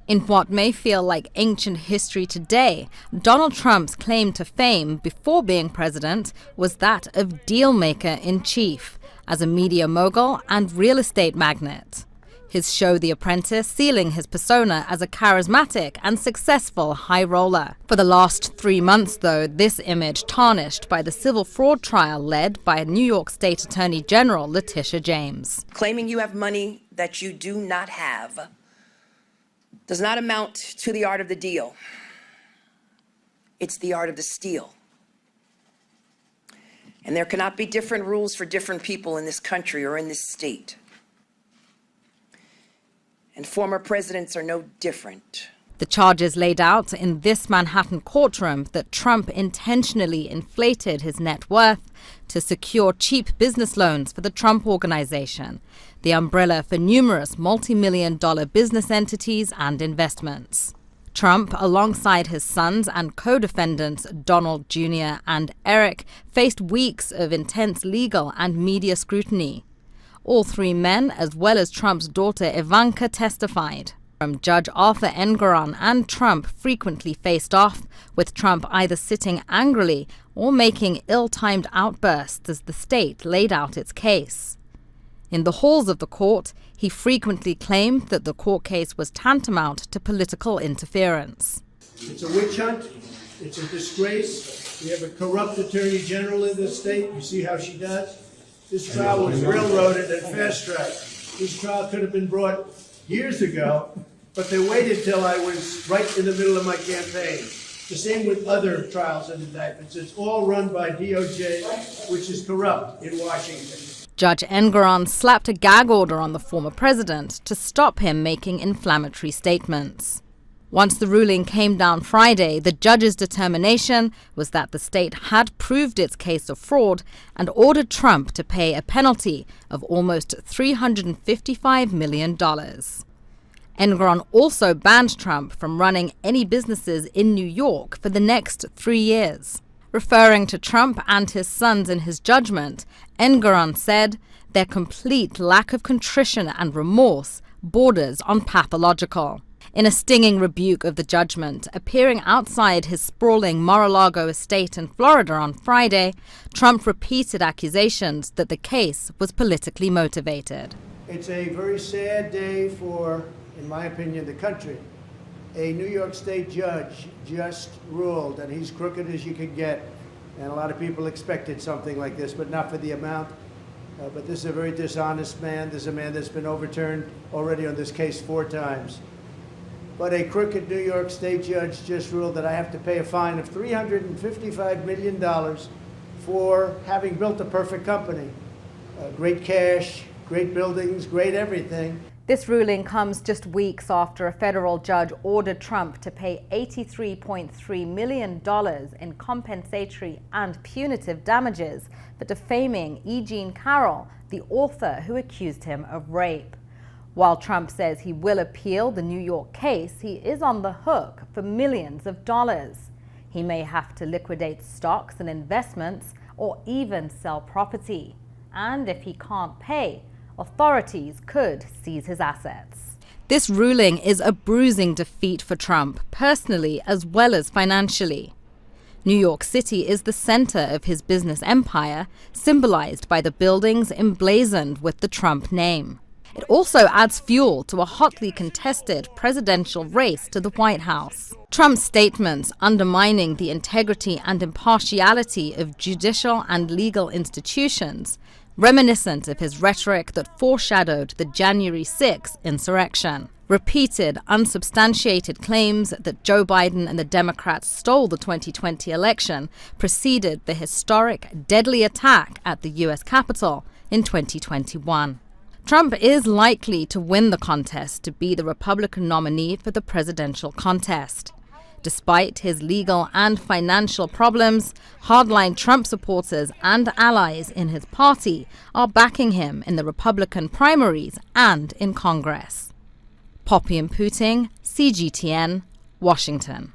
In what may feel like ancient history today, Donald Trump's claim to fame before being president was that of deal-maker-in-chief, as a media mogul and real estate magnate. His show The Apprentice sealing his persona as a charismatic and successful high roller. For the last 3 months, though, this image tarnished by the civil fraud trial led by New York State Attorney General Letitia James. Claiming you have money that you do not have does not amount to the art of the deal. It's the art of the steal. And there cannot be different rules for different people in this country or in this state. And former presidents are no different. The charges laid out in this Manhattan courtroom that Trump intentionally inflated his net worth to secure cheap business loans for the Trump Organization, the umbrella for numerous multi-million-dollar business entities and investments. Trump, alongside his sons and co-defendants Donald Jr. and Eric, faced weeks of intense legal and media scrutiny. All 3 men, as well as Trump's daughter Ivanka, testified. Judge Arthur Engoron and Trump frequently faced off, with Trump either sitting angrily or making ill-timed outbursts as the state laid out its case. In the halls of the court, he frequently claimed that the court case was tantamount to political interference. It's a witch hunt. It's a disgrace. We have a corrupt attorney general in this state. You see how she does? This trial was railroaded and fast-tracked. This trial could have been brought years ago, but they waited till I was right in the middle of my campaign. The same with other trials and indictments. It's all run by DOJ, which is corrupt in Washington. Judge Engoron slapped a gag order on the former president to stop him making inflammatory statements. Once the ruling came down Friday, the judge's determination was that the state had proved its case of fraud and ordered Trump to pay a penalty of almost $355 million. Engoron also banned Trump from running any businesses in New York for the next 3 years. Referring to Trump and his sons in his judgment, Engoron said their complete lack of contrition and remorse borders on pathological. In a stinging rebuke of the judgment, appearing outside his sprawling Mar-a-Lago estate in Florida on Friday, Trump repeated accusations that the case was politically motivated. It's a very sad day for, in my opinion, the country. A New York State judge just ruled, and he's crooked as you can get, and a lot of people expected something like this, but not for the amount. But this is a very dishonest man. This is a man that's been overturned already on this case 4 times. But a crooked New York State judge just ruled that I have to pay a fine of $355 million for having built a perfect company. Great cash, great buildings, great everything. This ruling comes just weeks after a federal judge ordered Trump to pay $83.3 million in compensatory and punitive damages for defaming E. Jean Carroll, the author who accused him of rape. While Trump says he will appeal the New York case, he is on the hook for millions of dollars. He may have to liquidate stocks and investments or even sell property. And if he can't pay, authorities could seize his assets. This ruling is a bruising defeat for Trump, personally as well as financially. New York City is the center of his business empire, symbolized by the buildings emblazoned with the Trump name. It also adds fuel to a hotly contested presidential race to the White House. Trump's statements undermining the integrity and impartiality of judicial and legal institutions, reminiscent of his rhetoric that foreshadowed the January 6 insurrection. Repeated, unsubstantiated claims that Joe Biden and the Democrats stole the 2020 election preceded the historic, deadly attack at the U.S. Capitol in 2021. Trump is likely to win the contest to be the Republican nominee for the presidential contest. Despite his legal and financial problems, hardline Trump supporters and allies in his party are backing him in the Republican primaries and in Congress. Poppie and Mphuthing, CGTN, Washington.